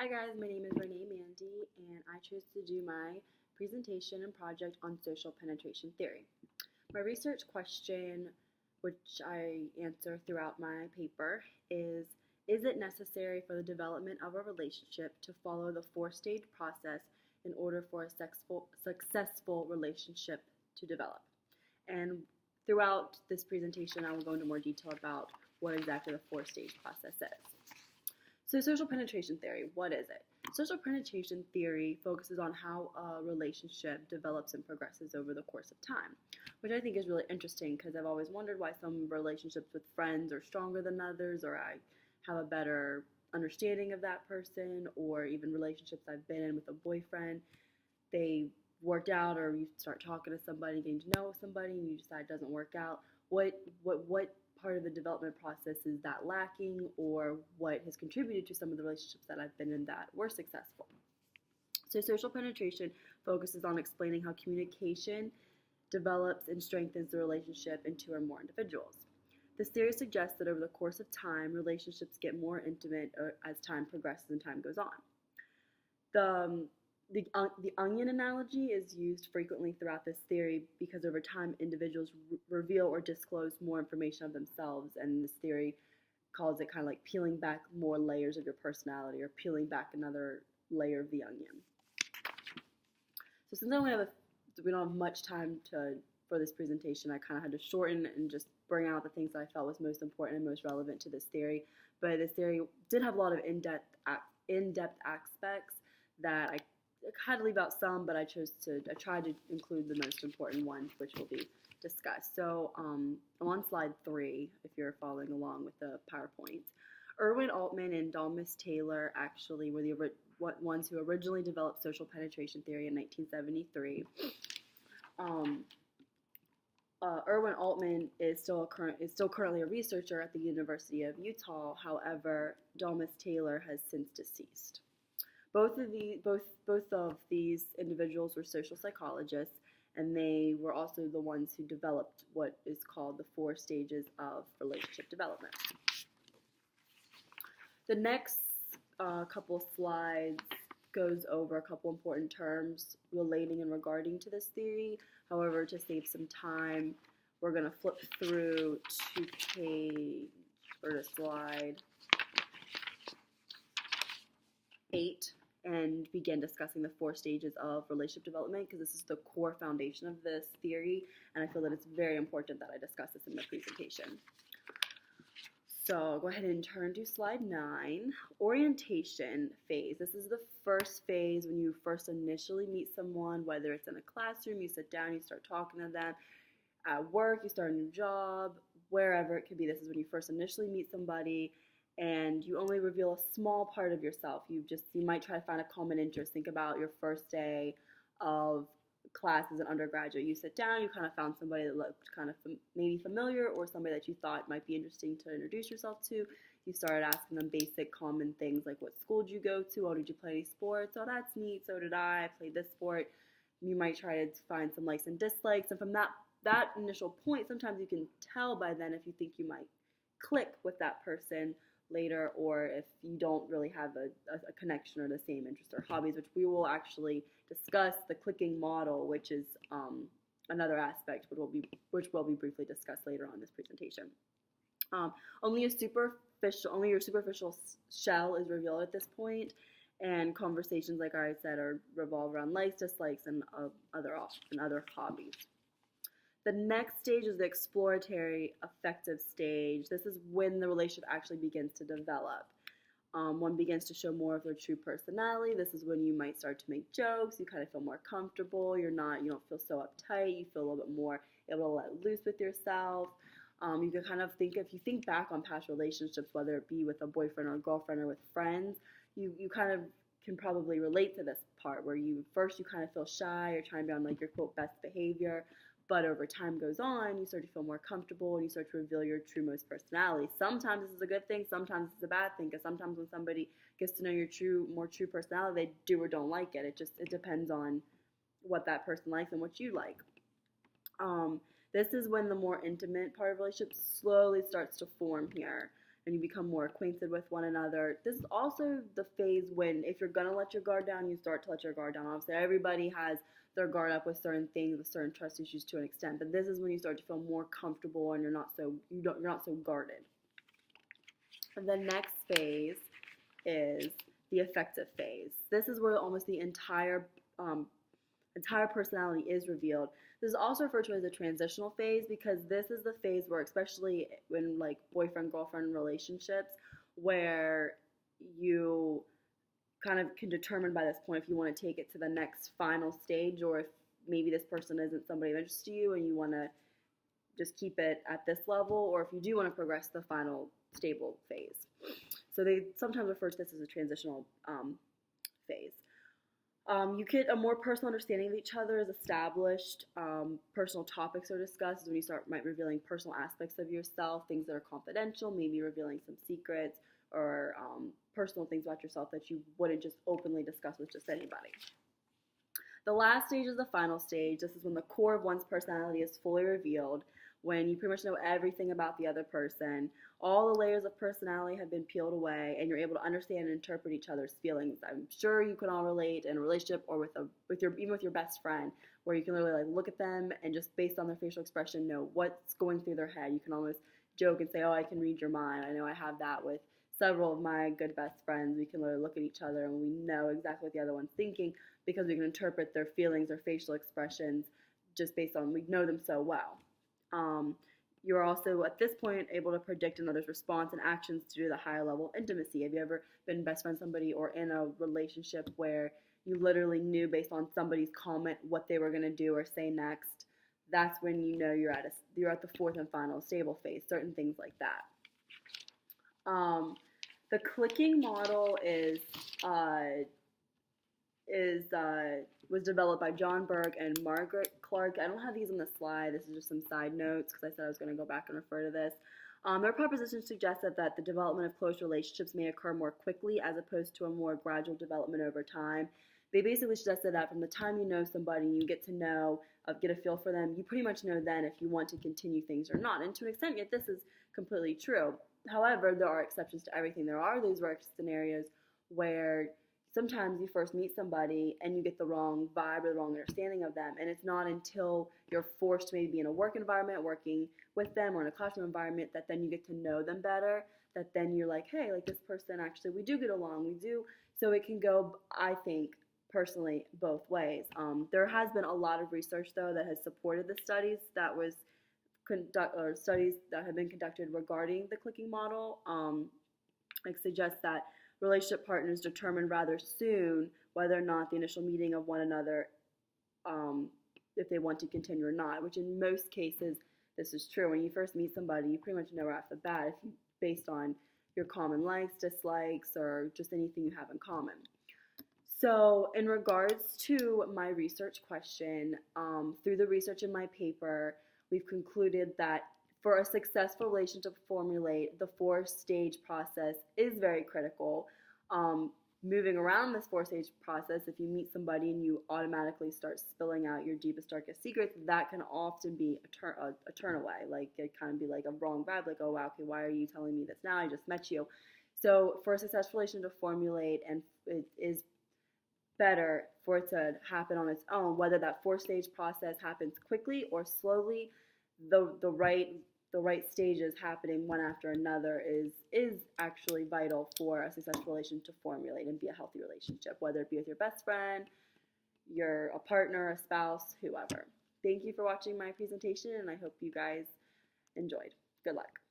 Hi guys, my name is Renee Mandy and I chose to do my presentation and project on social penetration theory. My research question, which I answer throughout my paper, is it necessary for the development of a relationship to follow the four-stage process in order for a successful relationship to develop? And throughout this presentation, I will go into more detail about what exactly the four-stage process is. So social penetration theory, what is it? Social penetration theory focuses on how a relationship develops and progresses over the course of time, which I think is really interesting because I've always wondered why some relationships with friends are stronger than others, or I have a better understanding of that person, or even relationships I've been in with a boyfriend, they worked out, or you start talking to somebody, getting to know somebody, and you decide it doesn't work out. What part of the development process is that lacking, or what has contributed to some of the relationships that I've been in that were successful? So social penetration focuses on explaining how communication develops and strengthens the relationship in two or more individuals. This theory suggests that over the course of time, relationships get more intimate as time progresses and time goes on. The onion analogy is used frequently throughout this theory because over time individuals reveal or disclose more information of themselves, and this theory calls it kind of like peeling back more layers of your personality, or peeling back another layer of the onion. So since we don't have much time for this presentation, I kind of had to shorten and just bring out the things that I felt was most important and most relevant to this theory. But this theory did have a lot of in-depth aspects that I had to leave out some, but I tried to include the most important ones, which will be discussed. So I'm on slide 3, if you're following along with the PowerPoint. Erwin Altman and Dalmas Taylor actually were the ones who originally developed social penetration theory in 1973. Erwin Altman is still currently a researcher at the University of Utah. However, Dalmas Taylor has since deceased. Both of these individuals were social psychologists, and they were also the ones who developed what is called the 4 stages of relationship development. The next couple slides goes over a couple important terms relating and regarding to this theory. However, to save some time, we're going to flip through to slide 8 and begin discussing the 4 stages of relationship development, because this is the core foundation of this theory, and I feel that it's very important that I discuss this in my presentation. So I'll go ahead and turn to slide 9, orientation phase. This is the first phase when you first initially meet someone, whether it's in a classroom, you sit down, you start talking to them, at work, you start a new job, wherever it could be. This is when you first initially meet somebody, and you only reveal a small part of yourself. You might try to find a common interest. Think about your first day of class as an undergraduate. You sit down, you kind of found somebody that looked kind of maybe familiar, or somebody that you thought might be interesting to introduce yourself to. You started asking them basic common things like, what school did you go to? Oh, did you play any sports? Oh, that's neat. So did I played this sport. You might try to find some likes and dislikes, and from that initial point, sometimes you can tell by then if you think you might click with that person later, or if you don't really have a connection or the same interests or hobbies, which we will actually discuss the clicking model, which is another aspect which will be briefly discussed later on in this presentation. Only your superficial shell is revealed at this point, and conversations, like I said, revolve around likes, dislikes, and other hobbies. The next stage is the exploratory affective stage. This is when the relationship actually begins to develop. One begins to show more of their true personality. This is when you might start to make jokes. You kind of feel more comfortable. You don't feel so uptight. You feel a little bit more able to let loose with yourself. You can kind of if you think back on past relationships, whether it be with a boyfriend or a girlfriend or with friends, you kind of can probably relate to this part where you kind of feel shy. You're trying to be on like your quote best behavior. But over time goes on, you start to feel more comfortable, and you start to reveal your true most personality. Sometimes this is a good thing, sometimes it's a bad thing, because sometimes when somebody gets to know your more true personality, they do or don't like it. It depends on what that person likes and what you like. This is when the more intimate part of a relationship slowly starts to form here. and you become more acquainted with one another. This is also the phase when, if you're going to let your guard down, you start to let your guard down. Obviously, everybody has their guard up with certain things, with certain trust issues to an extent, but this is when you start to feel more comfortable and you're not so guarded. And the next phase is the affective phase. This is where almost the entire personality is revealed. This is also referred to as a transitional phase because this is the phase where, especially in like boyfriend-girlfriend relationships, where you kind of can determine by this point if you want to take it to the next final stage, or if maybe this person isn't somebody of interest to you and you want to just keep it at this level, or if you do want to progress to the final stable phase. So they sometimes refer to this as a transitional phase. You get a more personal understanding of each other is established. Personal topics are discussed when you start revealing personal aspects of yourself, things that are confidential, maybe revealing some secrets or personal things about yourself that you wouldn't just openly discuss with just anybody. The last stage is the final stage. This is when the core of one's personality is fully revealed, when you pretty much know everything about the other person. All the layers of personality have been peeled away, and you're able to understand and interpret each other's feelings. I'm sure you can all relate in a relationship or even with your best friend, where you can literally like look at them and just based on their facial expression know what's going through their head. You can almost joke and say, "Oh, I can read your mind." I know I have that with several of my good best friends. We can literally look at each other and we know exactly what the other one's thinking because we can interpret their feelings, their facial expressions, just based on we know them so well. You're also, at this point, able to predict another's response and actions to the higher level intimacy. Have you ever been best friends with somebody or in a relationship where you literally knew based on somebody's comment what they were going to do or say next? That's when you know you're at the fourth and final stable phase, certain things like that. The clicking model was developed by John Berg and Margaret Clark. I don't have these on the slide. This is just some side notes because I said I was going to go back and refer to this. Their proposition suggests that the development of close relationships may occur more quickly as opposed to a more gradual development over time. They basically suggested that from the time you know somebody and you get to know, get a feel for them, you pretty much know then if you want to continue things or not. And to an extent, yet this is completely true. However, there are exceptions to everything. There are those rare scenarios where sometimes you first meet somebody and you get the wrong vibe or the wrong understanding of them, and it's not until you're forced to maybe be in a work environment, working with them, or in a classroom environment, that then you get to know them better, that then you're like, hey, like this person, actually, we do get along, we do. So it can go, I think, personally, both ways. There has been a lot of research, though, that has supported the studies that have been conducted regarding the clicking model. It suggests that relationship partners determine rather soon whether or not the initial meeting of one another, if they want to continue or not, which in most cases, this is true. When you first meet somebody, you pretty much know right off the bat based on your common likes, dislikes, or just anything you have in common. So in regards to my research question, through the research in my paper, we've concluded that for a successful relationship to formulate, the four-stage process is very critical. Moving around this four-stage process, if you meet somebody and you automatically start spilling out your deepest, darkest secrets, that can often be a turn away. Like, it kind of be like a wrong vibe, like, oh, wow, okay, why are you telling me this now? I just met you. So for a successful relationship to formulate, and it is better for it to happen on its own, whether that four-stage process happens quickly or slowly, the right stages happening one after another is actually vital for a successful relationship to formulate and be a healthy relationship, whether it be with your best friend, a partner, a spouse, whoever. Thank you for watching my presentation, and I hope you guys enjoyed. Good luck.